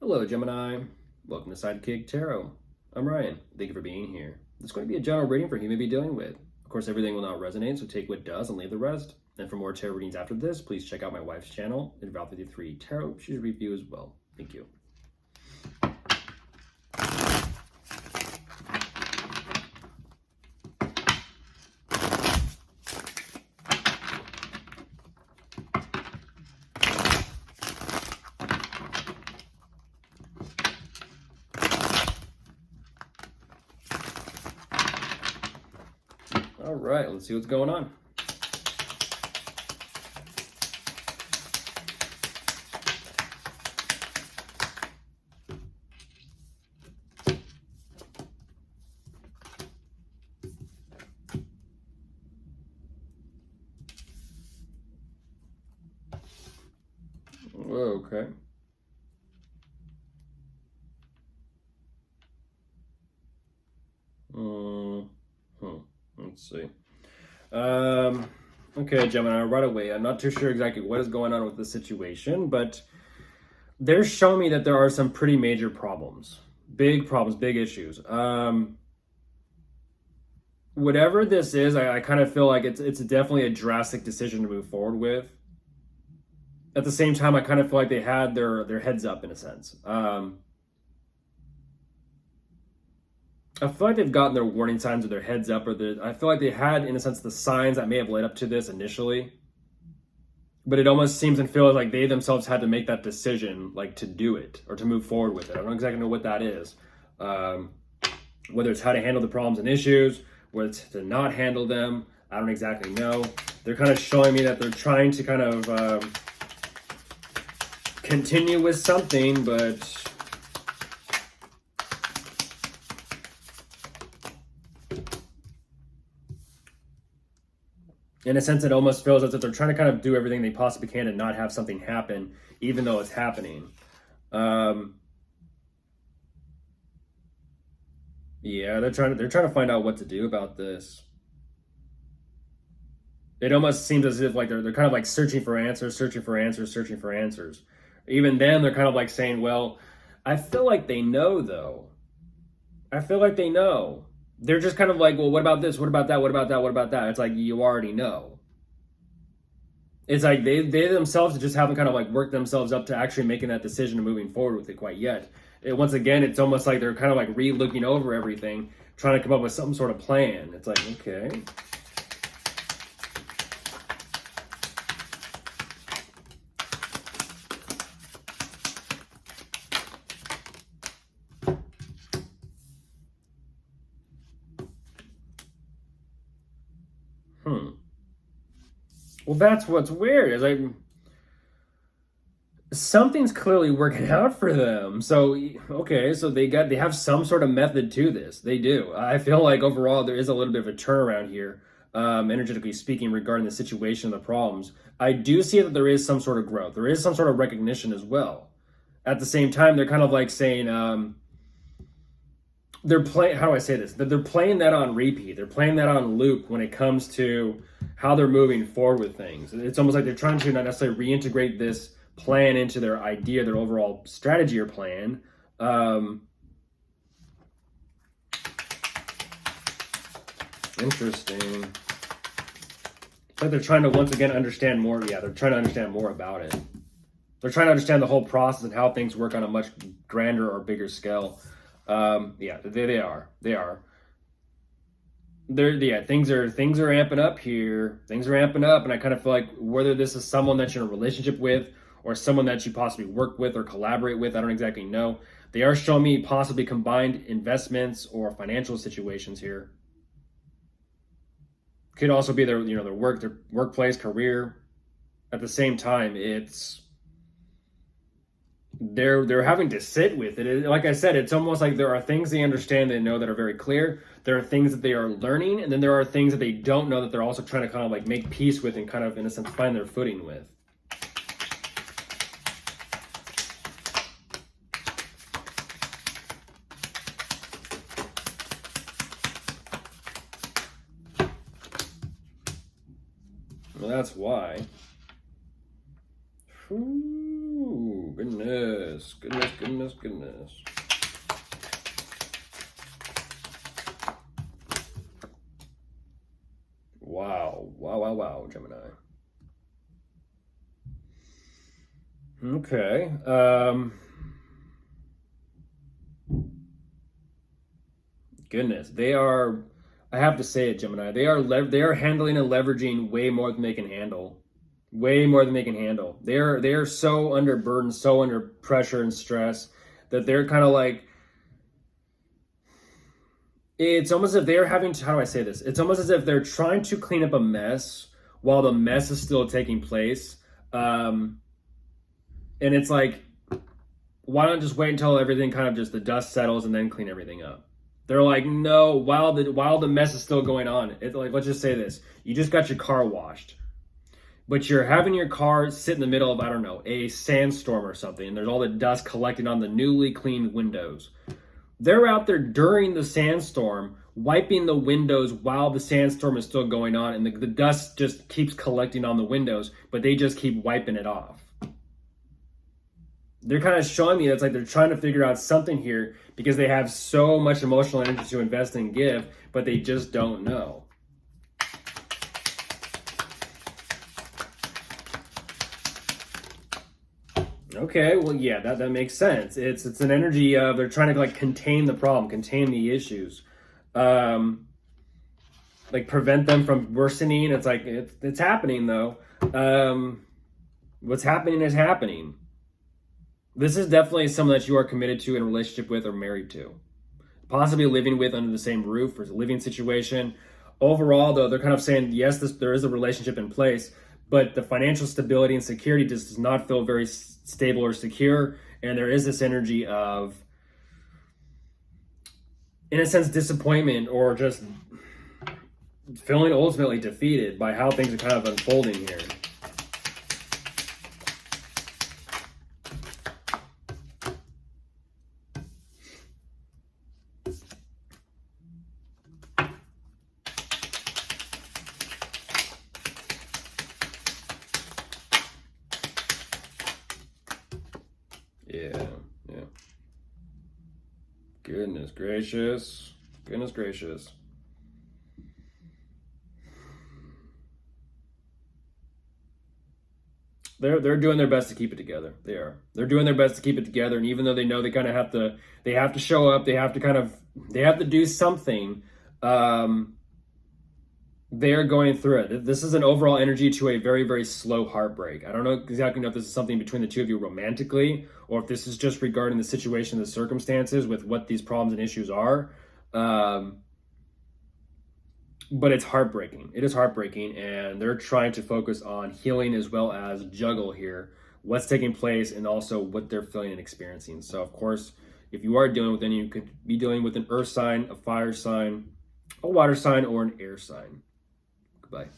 Hello, Gemini. Welcome to Sidekick Tarot. I'm Ryan. Thank you for being here. It's going to be a general reading for who you may be dealing with. Of course, everything will not resonate, so take what does and leave the rest. And for more tarot readings after this, please check out my wife's channel, Theyre Tarot. She should review as well. Thank you. All right, let's see what's going on. Okay. Let's see. Okay, Gemini, right away. I'm not too sure exactly what is going on with the situation, but they're showing me that there are some pretty major problems, big issues. Whatever this is, I kind of feel like it's definitely a drastic decision to move forward with. At the same time, I kind of feel like they had their heads up in a sense. I feel like they've gotten their warning signs or their heads up, or I feel like they had, in a sense, the signs that may have led up to this initially. But it almost seems and feels like they themselves had to make that decision, like to do it or to move forward with it. I don't exactly know what that is. Whether it's how to handle the problems and issues, whether it's to not handle them, I don't exactly know. They're kind of showing me that they're trying to kind of continue with something, but in a sense, it almost feels as if they're trying to kind of do everything they possibly can to not have something happen, even though it's happening. Yeah, they're trying to find out what to do about this. It almost seems as if like they're kind of like searching for answers. Even then, they're kind of like saying, well, I feel like they know, though. I feel like they know. They're just kind of like, well, what about this? What about that? What about that? What about that? It's like, you already know. It's like they themselves just haven't kind of like worked themselves up to actually making that decision and moving forward with it quite yet. Once again, it's almost like they're kind of like re-looking over everything, trying to come up with some sort of plan. It's like, okay. Well, that's what's weird. Is like something's clearly working out for them. So okay, so they have some sort of method to this. They do. I feel like overall there is a little bit of a turnaround here, energetically speaking, regarding the situation and the problems. I do see that there is some sort of growth. There is some sort of recognition as well. At the same time, they're kind of like saying, they're playing, how do I say this? They're playing that on repeat. They're playing that on loop when it comes to how they're moving forward with things. It's almost like they're trying to not necessarily reintegrate this plan into their idea, their overall strategy or plan. Interesting. It's like they're trying to once again understand more. Yeah, they're trying to understand more about it. They're trying to understand the whole process and how things work on a much grander or bigger scale. Yeah, they are. Things are amping up here. Things are amping up, and I kind of feel like whether this is someone that you're in a relationship with or someone that you possibly work with or collaborate with, I don't exactly know. They are showing me possibly combined investments or financial situations here. Could also be their workplace, career. At the same time, they're having to sit with it. Like I said, it's almost like there are things they understand, they know that are very clear. There are things that they are learning, and then there are things that they don't know that they're also trying to kind of like make peace with and kind of, in a sense, find their footing with. Well, that's why. Ooh, goodness. Goodness, goodness, goodness, goodness. Wow, wow, wow, wow, Gemini. Okay. Goodness, they are. I have to say it, Gemini. They are handling and leveraging way more than they can handle. Way more than they can handle. They are so under burden, so under pressure and stress that they're kind of like. It's almost as if they're having to. How do I say this? It's almost as if they're trying to clean up a mess while the mess is still taking place. And it's like, why not just wait until everything kind of just the dust settles and then clean everything up? They're like, no, while the mess is still going on. It's like, let's just say this: you just got your car washed, but you're having your car sit in the middle of, I don't know, a sandstorm or something, and there's all the dust collecting on the newly cleaned windows. They're out there during the sandstorm, wiping the windows while the sandstorm is still going on, and the dust just keeps collecting on the windows, but they just keep wiping it off. They're kind of showing me that's like they're trying to figure out something here because they have so much emotional energy to invest and give, but they just don't know. Okay, well, yeah, that makes sense. It's an energy of they're trying to like contain the problem, contain the issues, like prevent them from worsening. It's like it's happening though. What's happening is happening. This is definitely someone that you are committed to in a relationship with or married to, possibly living with under the same roof or a living situation. Overall, though, they're kind of saying yes, there is a relationship in place, but the financial stability and security just does not feel very stable or secure. And there is this energy of, in a sense, disappointment or just feeling ultimately defeated by how things are kind of unfolding here. Yeah, yeah. Goodness gracious. Goodness gracious. They're doing their best to keep it together. They are. They're doing their best to keep it together, and even though they know they kind of have to show up. They have to do something. They're going through it. This is an overall energy to a very, very slow heartbreak. I don't know exactly know if this is something between the two of you romantically, or if this is just regarding the situation, the circumstances with what these problems and issues are. But it's heartbreaking. It is heartbreaking, and they're trying to focus on healing as well as juggle here what's taking place and also what they're feeling and experiencing. So, of course, if you are dealing with any, you could be dealing with an earth sign, a fire sign, a water sign, or an air sign. Goodbye.